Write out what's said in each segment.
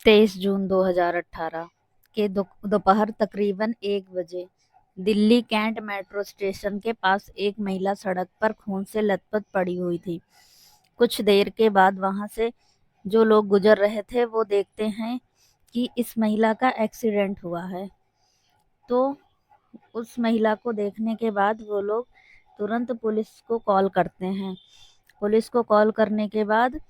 23 जून 2018 के दोपहर तकरीबन 1 बजे दिल्ली कैंट मेट्रो स्टेशन के पास एक महिला सड़क पर खून से लथपथ पड़ी हुई थी। कुछ देर के बाद वहां से जो लोग गुजर रहे थे वो देखते हैं कि इस महिला का एक्सीडेंट हुआ है। तो उस महिला को देखने के बाद वो लोग तुरंत पुलिस को कॉल करते हैं। पुलिस को कॉल करने के बाद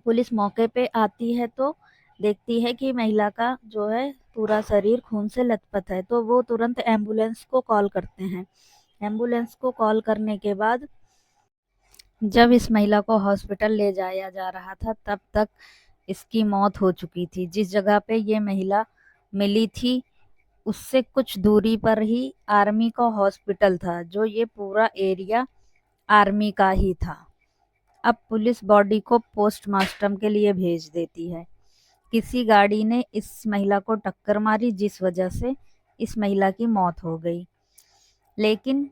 पुलिस मौके पे आती है तो देखती है कि महिला का जो है पूरा शरीर खून से लथपथ है। तो वो तुरंत एम्बुलेंस को कॉल करते हैं। एम्बुलेंस को कॉल करने के बाद जब इस महिला को हॉस्पिटल ले जाया जा रहा था तब तक इसकी मौत हो चुकी थी। जिस जगह पे ये महिला मिली थी उससे कुछ दूरी पर ही आर्मी का हॉस्पिटल था, जो ये पूरा एरिया आर्मी का ही था। अब पुलिस बॉडी को पोस्टमार्टम के लिए भेज देती है। किसी गाड़ी ने इस महिला को टक्कर मारी जिस वजह से इस महिला की मौत हो गई। लेकिन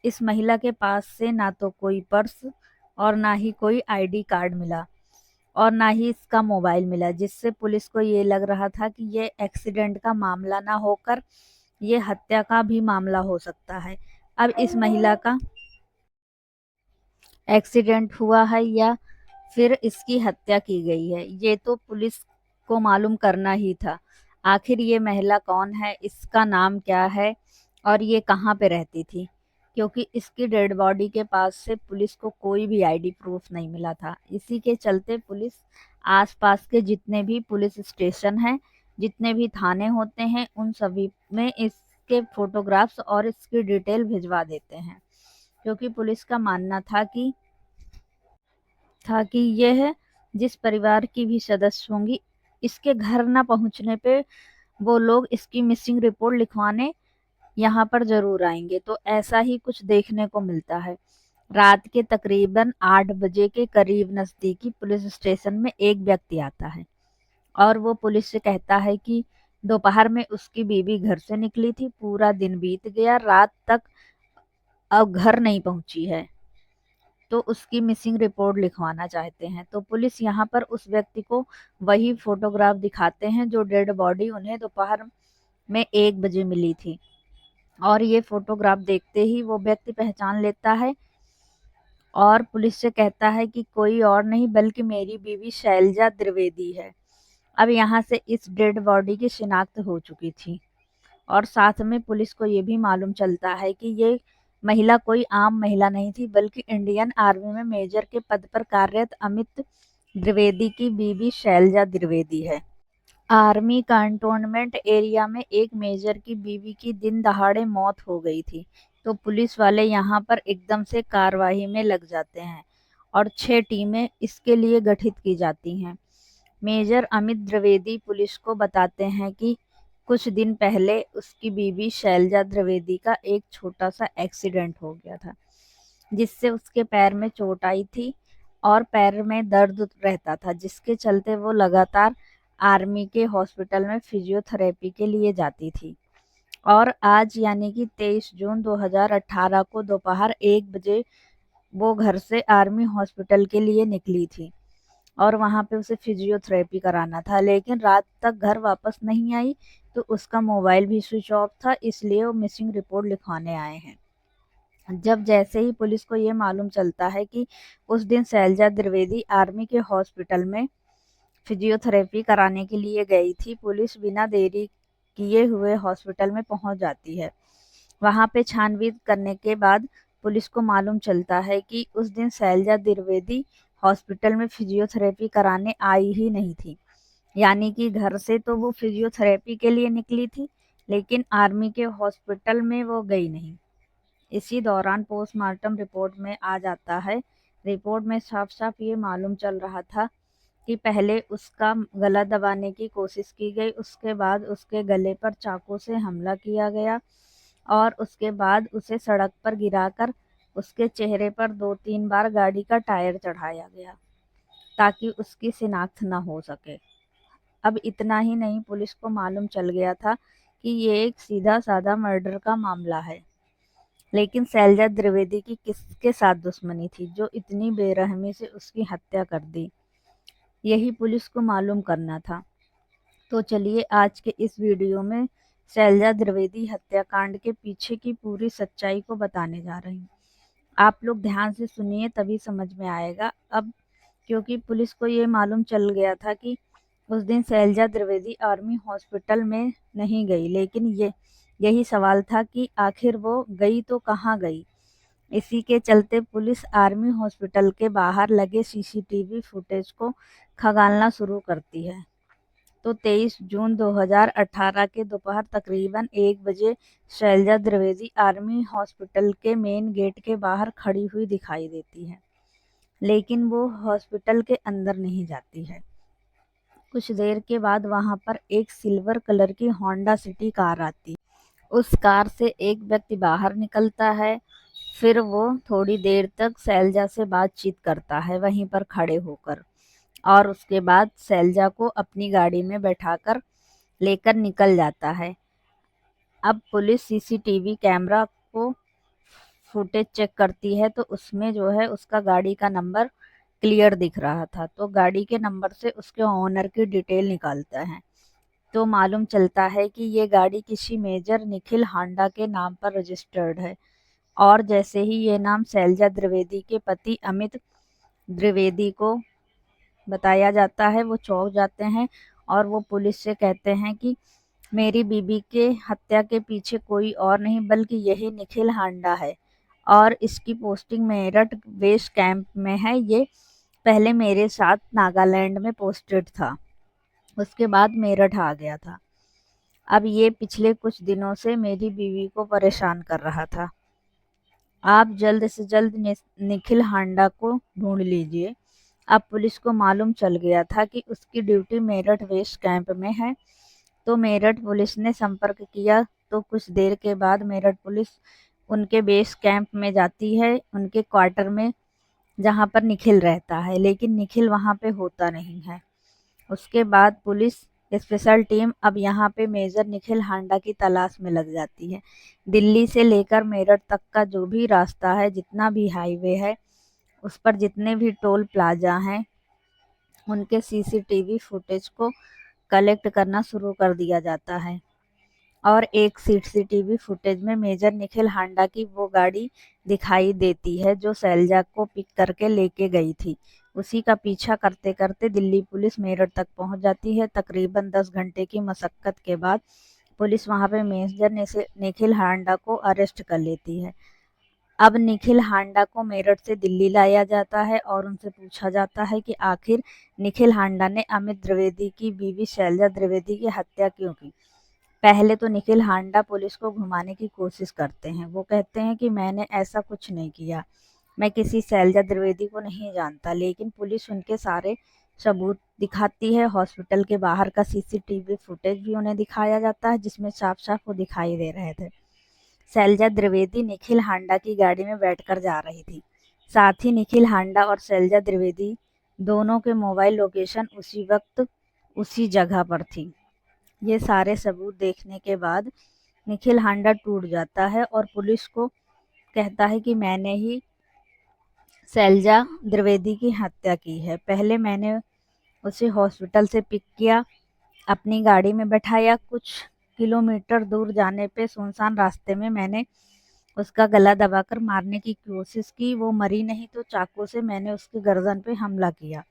इस महिला के पास से ना तो कोई पर्स और ना ही कोई आईडी कार्ड मिला और ना ही इसका मोबाइल मिला, जिससे पुलिस को ये लग रहा था कि ये एक्सीडेंट का मामला ना होकर ये हत्या का भी मामला हो सकता है। अब इस महिला का एक्सीडेंट हुआ है या फिर इसकी हत्या की गई है, ये तो पुलिस को मालूम करना ही था। आखिर ये महिला कौन है, इसका नाम क्या है और ये कहाँ पे रहती थी, क्योंकि इसकी डेड बॉडी के पास से पुलिस को कोई भी आईडी प्रूफ नहीं मिला था। इसी के चलते पुलिस आसपास के जितने भी पुलिस स्टेशन हैं, जितने भी थाने होते हैं, उन सभी में इसके फोटोग्राफ्स और इसकी डिटेल भिजवा देते हैं, क्योंकि पुलिस का मानना था कि यह जिस परिवार की भी सदस्य होंगी, इसके घर न पहुंचने पे वो लोग इसकी मिसिंग रिपोर्ट लिखवाने यहाँ पर जरूर आएंगे। तो ऐसा ही कुछ देखने को मिलता है। रात के तकरीबन 8 बजे के करीब नजदीकी पुलिस स्टेशन में एक व्यक्ति आता है और वो पुलिस से कहता है कि दोपहर में उसकी बीवी घर से निकली थी, पूरा दिन बीत गया, रात तक अब घर नहीं पहुंची है, तो उसकी मिसिंग रिपोर्ट लिखवाना चाहते हैं। तो पुलिस यहाँ पर उस व्यक्ति को वही फोटोग्राफ दिखाते हैं जो डेड बॉडी उन्हें दोपहर में 1 बजे मिली थी। और ये फोटोग्राफ देखते ही वो व्यक्ति पहचान लेता है और पुलिस से कहता है कि कोई और नहीं बल्कि मेरी बीवी शैलजा द्विवेदी है। अब यहाँ से इस डेड बॉडी की शिनाख्त हो चुकी थी और साथ में पुलिस को ये भी मालूम चलता है कि ये महिला कोई आम महिला नहीं थी, बल्कि इंडियन आर्मी में मेजर के पद पर कार्यरत अमित द्विवेदी की बीवी शैलजा द्विवेदी है। आर्मी कंटोनमेंट एरिया में एक मेजर की बीवी की दिन दहाड़े मौत हो गई थी, तो पुलिस वाले यहाँ पर एकदम से कार्रवाई में लग जाते हैं और 6 टीमें इसके लिए गठित की जाती हैं। मेजर अमित द्विवेदी पुलिस को बताते हैं कि कुछ दिन पहले उसकी बीवी शैलजा द्विवेदी का एक छोटा सा एक्सीडेंट हो गया था, जिससे उसके पैर में चोट आई थी और पैर में दर्द रहता था, जिसके चलते वो लगातार आर्मी के हॉस्पिटल में फिजियोथेरेपी के लिए जाती थी। और आज यानी कि 23 जून 2018 को दोपहर 1 बजे वो घर से आर्मी हॉस्पिटल के लिए निकली थी और वहाँ पे उसे फिजियोथेरेपी कराना था, लेकिन रात तक घर वापस नहीं आई, तो उसका मोबाइल भी स्विच ऑफ था, इसलिए वो मिसिंग रिपोर्ट लिखवाने आए हैं। जब जैसे ही पुलिस को ये मालूम चलता है कि उस दिन शैलजा द्विवेदी आर्मी के हॉस्पिटल में फिजियोथेरेपी कराने के लिए गई थी, पुलिस बिना देरी किए हुए हॉस्पिटल में पहुंच जाती है। वहां पे छानबीन करने के बाद पुलिस को मालूम चलता है कि उस दिन शैलजा द्विवेदी हॉस्पिटल में फिजियोथेरेपी कराने आई ही नहीं थी, यानी कि घर से तो वो फिजियोथेरेपी के लिए निकली थी, लेकिन आर्मी के हॉस्पिटल में वो गई नहीं। इसी दौरान पोस्टमार्टम रिपोर्ट में आ जाता है। रिपोर्ट में साफ साफ ये मालूम चल रहा था कि पहले उसका गला दबाने की कोशिश की गई, उसके बाद उसके गले पर चाकू से हमला किया गया और उसके बाद उसे सड़क पर गिराकर उसके चेहरे पर 2-3 बार गाड़ी का टायर चढ़ाया गया ताकि उसकी शिनाख्त न हो सके। अब इतना ही नहीं, पुलिस को मालूम चल गया था कि ये एक सीधा साधा मर्डर का मामला है, लेकिन शैलजा द्विवेदी की किसके साथ दुश्मनी थी जो इतनी बेरहमी से उसकी हत्या कर दी, यही पुलिस को मालूम करना था। तो चलिए आज के इस वीडियो में शैलजा द्विवेदी हत्याकांड के पीछे की पूरी सच्चाई को बताने जा रही हूँ। आप लोग ध्यान से सुनिए, तभी समझ में आएगा। अब क्योंकि पुलिस को ये मालूम चल गया था कि उस दिन शैलजा द्विवेदी आर्मी हॉस्पिटल में नहीं गई, लेकिन यही सवाल था कि आखिर वो गई तो कहाँ गई। इसी के चलते पुलिस आर्मी हॉस्पिटल के बाहर लगे सीसीटीवी फुटेज को खंगालना शुरू करती है। तो 23 जून 2018 के दोपहर तकरीबन 1 बजे शैलजा द्विवेदी आर्मी हॉस्पिटल के मेन गेट के बाहर खड़ी हुई दिखाई देती है, लेकिन वो हॉस्पिटल के अंदर नहीं जाती है। कुछ देर के बाद वहां पर एक सिल्वर कलर की होंडा सिटी कार आती है। उस कार से एक व्यक्ति बाहर निकलता है। फिर वो थोड़ी देर तक शैलजा से बातचीत करता है वहीं पर खड़े होकर, और उसके बाद शैलजा को अपनी गाड़ी में बैठाकर लेकर निकल जाता है। अब पुलिस सीसीटीवी कैमरा को फुटेज चेक करती है, तो उसमें जो है उसका गाड़ी का नंबर क्लियर दिख रहा था। तो गाड़ी के नंबर से उसके ओनर की डिटेल निकालता है, तो मालूम चलता है कि ये गाड़ी किसी मेजर निखिल हांडा के नाम पर रजिस्टर्ड है। और जैसे ही ये नाम शैलजा द्विवेदी के पति अमित द्विवेदी को बताया जाता है, वो चौंक जाते हैं और वो पुलिस से कहते हैं कि मेरी बीबी के हत्या के पीछे कोई और नहीं बल्कि यही निखिल हांडा है, और इसकी पोस्टिंग मेरठ बेस कैंप में है। ये पहले मेरे साथ नागालैंड में पोस्टेड था, उसके बाद मेरठ आ गया था। अब ये पिछले कुछ दिनों से मेरी बीवी को परेशान कर रहा था। आप जल्द से जल्द निखिल हांडा को ढूंढ लीजिए। अब पुलिस को मालूम चल गया था कि उसकी ड्यूटी मेरठ बेस कैंप में है, तो मेरठ पुलिस ने संपर्क किया। तो कुछ देर के बाद मेरठ पुलिस उनके बेस कैंप में जाती है, उनके क्वार्टर में, जहां पर निखिल रहता है, लेकिन निखिल वहां पे होता नहीं है। उसके बाद पुलिस स्पेशल टीम अब यहाँ पे मेजर निखिल हांडा की तलाश में लग जाती है। दिल्ली से लेकर मेरठ तक का जो भी रास्ता है, जितना भी हाईवे है, उस पर जितने भी टोल प्लाजा हैं, उनके सीसीटीवी फुटेज को कलेक्ट करना शुरू कर दिया जाता है। और एक सीसीटीवी फुटेज में मेजर निखिल हांडा की वो गाड़ी दिखाई देती है जो शैलजा को पिक करके लेके गई थी। उसी का पीछा करते करते दिल्ली पुलिस मेरठ तक पहुंच जाती है। तकरीबन 10 घंटे की मशक्कत के बाद पुलिस वहां पे मेजर निखिल हांडा को अरेस्ट कर लेती है। अब निखिल हांडा को मेरठ से दिल्ली लाया जाता है और उनसे पूछा जाता है कि आखिर निखिल हांडा ने अमित द्विवेदी की बीवी शैलजा द्विवेदी की हत्या क्यों की। पहले तो निखिल हांडा पुलिस को घुमाने की कोशिश करते हैं। वो कहते हैं कि मैंने ऐसा कुछ नहीं किया, मैं किसी शैलजा द्विवेदी को नहीं जानता। लेकिन पुलिस उनके सारे सबूत दिखाती है। हॉस्पिटल के बाहर का सीसीटीवी फुटेज भी उन्हें दिखाया जाता है, जिसमें साफ साफ वो दिखाई दे रहे थे। शैलजा द्विवेदी निखिल हांडा की गाड़ी में बैठकर जा रही थी। साथ ही निखिल हांडा और शैलजा द्विवेदी दोनों के मोबाइल लोकेशन उसी वक्त उसी जगह पर थी। ये सारे सबूत देखने के बाद निखिल हांडा टूट जाता है और पुलिस को कहता है कि मैंने ही शैलजा द्विवेदी की हत्या की है। पहले मैंने उसे हॉस्पिटल से पिक किया, अपनी गाड़ी में बैठाया। कुछ किलोमीटर दूर जाने पे सुनसान रास्ते में मैंने उसका गला दबाकर मारने की कोशिश की। वो मरी नहीं तो चाकू से मैंने उसकी गर्दन पे हमला किया।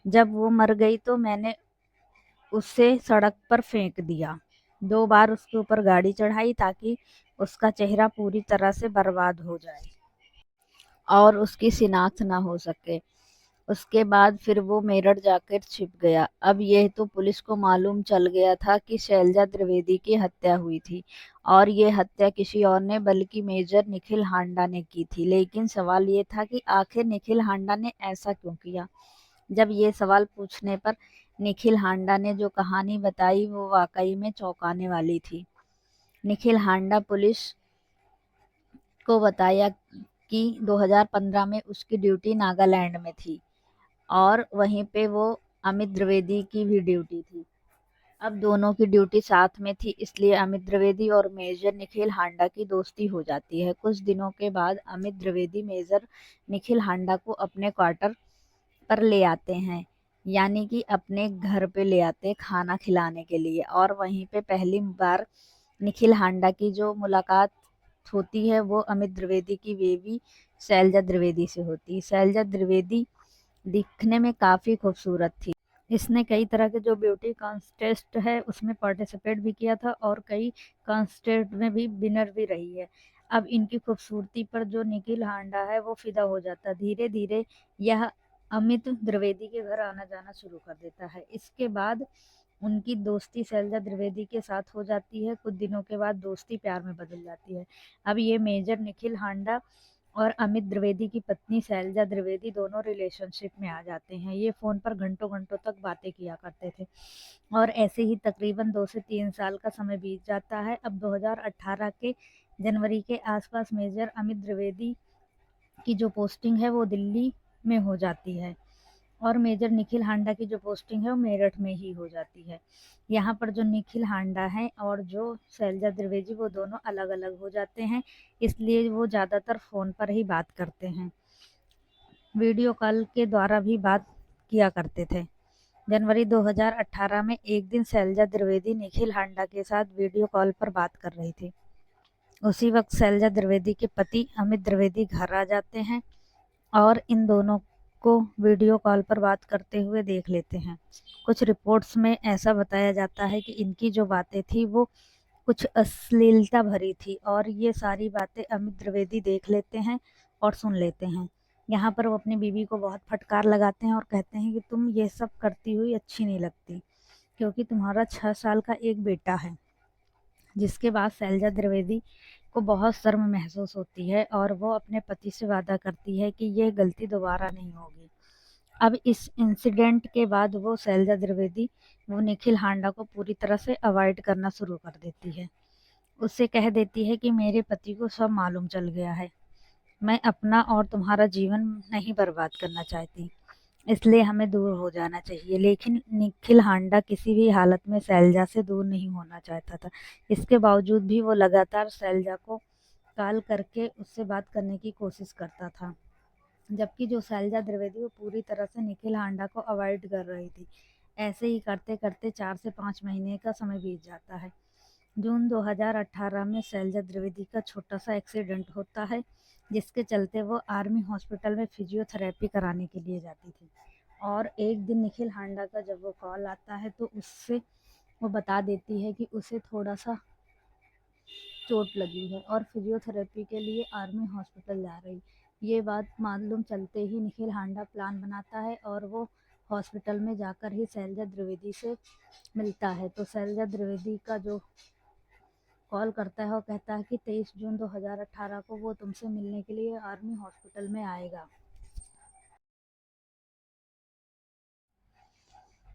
जब वो मर गई तो मैंने उसे सड़क पर फेंक दिया। 2 बार उसके ऊपर गाड़ी चढ़ाई ताकि उसका चेहरा पूरी तरह से बर्बाद हो जाए और उसकी शिनाख्त ना हो सके। उसके बाद फिर वो मेरठ जाकर छिप गया। अब यह तो पुलिस को मालूम चल गया था कि शैलजा द्विवेदी की हत्या हुई थी, और ये हत्या किसी और ने बल्कि मेजर निखिल हांडा ने की थी। लेकिन सवाल ये था कि आखिर निखिल हांडा ने ऐसा क्यों किया। जब ये सवाल पूछने पर निखिल हांडा ने जो कहानी बताई वो वाकई में चौंकाने वाली थी। निखिल हांडा पुलिस को बताया कि 2015 में उसकी ड्यूटी नागालैंड में थी और वहीं पे वो अमित द्विवेदी की भी ड्यूटी थी। अब दोनों की ड्यूटी साथ में थी, इसलिए अमित द्विवेदी और मेजर निखिल हांडा की दोस्ती हो जाती है। कुछ दिनों के बाद अमित द्विवेदी मेजर निखिल हांडा को अपने क्वार्टर पर ले आते हैं। यानी कि अपने घर पे ले आते खाना खिलाने के लिए। और वहीं पे पहली बार निखिल हांडा की जो मुलाकात होती है वो अमित द्विवेदी की बेबी शैलजा द्विवेदी से होती है। शैलजा द्विवेदी दिखने में काफी खूबसूरत थी। इसने कई तरह के जो ब्यूटी कॉन्टेस्ट है उसमें पार्टिसिपेट भी किया था और कई कॉन्टेस्ट में भी विनर भी रही है। अब इनकी खूबसूरती पर जो निखिल हांडा है वो फिदा हो जाता है। धीरे धीरे यह अमित द्विवेदी के घर आना जाना शुरू कर देता है। इसके बाद उनकी दोस्ती शैलजा द्विवेदी के साथ हो जाती है। कुछ दिनों के बाद दोस्ती प्यार में बदल जाती है। अब ये मेजर निखिल हांडा और अमित द्विवेदी की पत्नी शैलजा द्विवेदी दोनों रिलेशनशिप में आ जाते हैं। ये फ़ोन पर घंटों घंटों तक बातें किया करते थे और ऐसे ही तकरीबन 2 से 3 साल का समय बीत जाता है। अब 2018 के जनवरी के आसपास मेजर अमित द्विवेदी की जो पोस्टिंग है वो दिल्ली में हो जाती है और मेजर निखिल हांडा की जो पोस्टिंग है वो मेरठ में ही हो जाती है। यहाँ पर जो निखिल हांडा है और जो शैलजा द्विवेदी वो दोनों अलग अलग हो जाते हैं, इसलिए वो ज़्यादातर फ़ोन पर ही बात करते हैं। वीडियो कॉल के द्वारा भी बात किया करते थे। जनवरी 2018 में एक दिन शैलजा द्विवेदी निखिल हांडा के साथ वीडियो कॉल पर बात कर रही थी। उसी वक्त शैलजा द्विवेदी के पति अमित द्विवेदी घर आ जाते हैं और इन दोनों को वीडियो कॉल पर बात करते हुए देख लेते हैं। कुछ रिपोर्ट्स में ऐसा बताया जाता है कि इनकी जो बातें थी वो कुछ अश्लीलता भरी थी और ये सारी बातें अमित द्विवेदी देख लेते हैं और सुन लेते हैं। यहाँ पर वो अपनी बीवी को बहुत फटकार लगाते हैं और कहते हैं कि तुम ये सब करती हुई अच्छी नहीं लगती, क्योंकि तुम्हारा 6 साल का एक बेटा है। जिसके बाद शैलजा द्विवेदी को बहुत शर्म महसूस होती है और वो अपने पति से वादा करती है कि यह गलती दोबारा नहीं होगी। अब इस इंसिडेंट के बाद वो शैलजा द्विवेदी वो निखिल हांडा को पूरी तरह से अवॉइड करना शुरू कर देती है। उससे कह देती है कि मेरे पति को सब मालूम चल गया है, मैं अपना और तुम्हारा जीवन नहीं बर्बाद करना चाहती, इसलिए हमें दूर हो जाना चाहिए। लेकिन निखिल हांडा किसी भी हालत में शैलजा से दूर नहीं होना चाहता था। इसके बावजूद भी वो लगातार शैलजा को कॉल करके उससे बात करने की कोशिश करता था, जबकि जो शैलजा द्विवेदी वो पूरी तरह से निखिल हांडा को अवॉइड कर रही थी। ऐसे ही करते करते 4 से 5 महीने का समय बीत जाता है। जून 2018 में शैलजा द्विवेदी का छोटा सा एक्सीडेंट होता है, जिसके चलते वो आर्मी हॉस्पिटल में फिजियोथेरेपी कराने के लिए जाती थी। और एक दिन निखिल हांडा का जब वो कॉल आता है तो उससे वो बता देती है कि उसे थोड़ा सा चोट लगी है और फिजियोथेरेपी के लिए आर्मी हॉस्पिटल जा रही। ये बात मालूम चलते ही निखिल हांडा प्लान बनाता है और वो हॉस्पिटल में जाकर ही शैलजा द्विवेदी से मिलता है। तो शैलजा द्विवेदी का जो कॉल करता है और कहता है कि 23 जून 2018 को वो तुमसे मिलने के लिए आर्मी हॉस्पिटल में आएगा।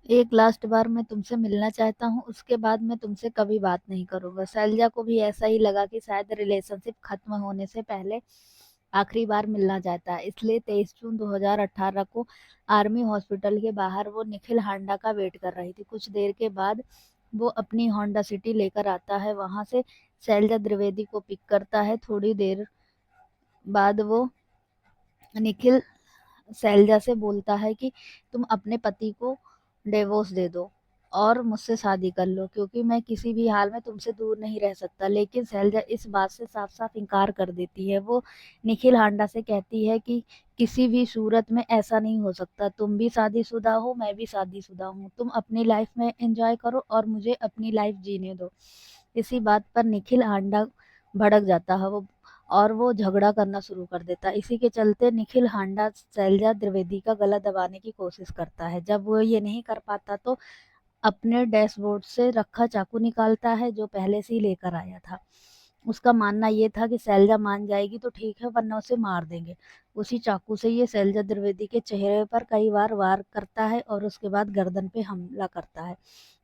एक लास्ट बार मैं तुमसे मिलना चाहता हूँ, उसके बाद मैं तुमसे कभी बात नहीं करूंगा। शैलजा को भी ऐसा ही लगा कि शायद रिलेशनशिप खत्म होने से पहले आखिरी बार मिलना चाहता है, इसलिए 23 जून 2018 को आर्मी हॉस्पिटल के बाहर वो निखिल हांडा का वेट कर रही थी। कुछ देर के बाद वो अपनी होंडा सिटी लेकर आता है, वहां से शैलजा द्विवेदी को पिक करता है। थोड़ी देर बाद वो निखिल शैलजा से बोलता है कि तुम अपने पति को डिवोर्स दे दो और मुझसे शादी कर लो, क्योंकि मैं किसी भी हाल में तुमसे दूर नहीं रह सकता। लेकिन शैलजा इस बात से साफ साफ इनकार कर देती है। वो निखिल हांडा से कहती है कि किसी भी सूरत में ऐसा नहीं हो सकता, तुम भी शादीशुदा हो, मैं भी शादीशुदा हूँ, तुम अपनी लाइफ में एंजॉय करो और मुझे अपनी लाइफ जीने दो। इसी बात पर निखिल हांडा भड़क जाता है वो और वो झगड़ा करना शुरू कर देता है। इसी के चलते निखिल हांडा शैलजा द्विवेदी का गला दबाने की कोशिश करता है। जब वो ये नहीं कर पाता तो अपने डैशबोर्ड से रखा चाकू निकालता है जो पहले से ही लेकर आया था। उसका मानना ये था कि शैलजा मान जाएगी तो ठीक है, वरना उसे मार देंगे। उसी चाकू से ये शैलजा द्विवेदी के चेहरे पर कई बार वार करता है और उसके बाद गर्दन पे हमला करता है,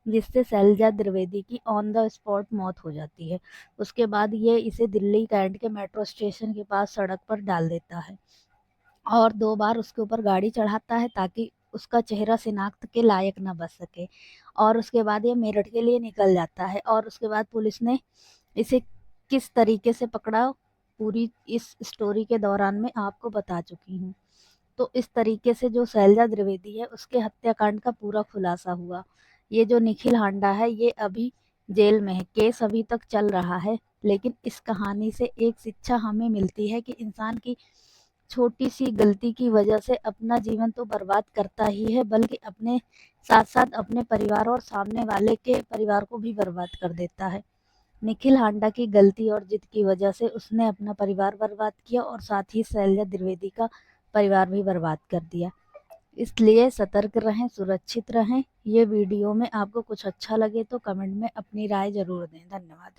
जिससे शैलजा द्विवेदी की ऑन द स्पॉट मौत हो जाती है। उसके बाद ये इसे दिल्ली कैंट के मेट्रो स्टेशन के पास सड़क पर डाल देता है और 2 बार उसके ऊपर गाड़ी चढ़ाता है ताकि उसका चेहरा शिनाख्त के लायक ना बच सके। और उसके बाद ये मेरठ के लिए निकल जाता है और उसके बाद पुलिस ने इसे किस तरीके से पकड़ा, पूरी इस स्टोरी के दौरान मैं आपको बता चुकी हूँ। तो इस तरीके से जो शैलजा द्विवेदी है उसके हत्याकांड का पूरा खुलासा हुआ। ये जो निखिल हांडा है ये अभी जेल में है, केस अभी तक चल रहा है, लेकिन इस कहानी से एक शिक्षा हमें मिलती है कि इंसान की छोटी सी गलती की वजह से अपना जीवन तो बर्बाद करता ही है, बल्कि अपने साथ साथ अपने परिवार और सामने वाले के परिवार को भी बर्बाद कर देता है। निखिल हांडा की गलती और जिद की वजह से उसने अपना परिवार बर्बाद किया और साथ ही शैलजा द्विवेदी का परिवार भी बर्बाद कर दिया। इसलिए सतर्क रहें, सुरक्षित रहें। ये वीडियो में आपको कुछ अच्छा लगे तो कमेंट में अपनी राय जरूर दें। धन्यवाद।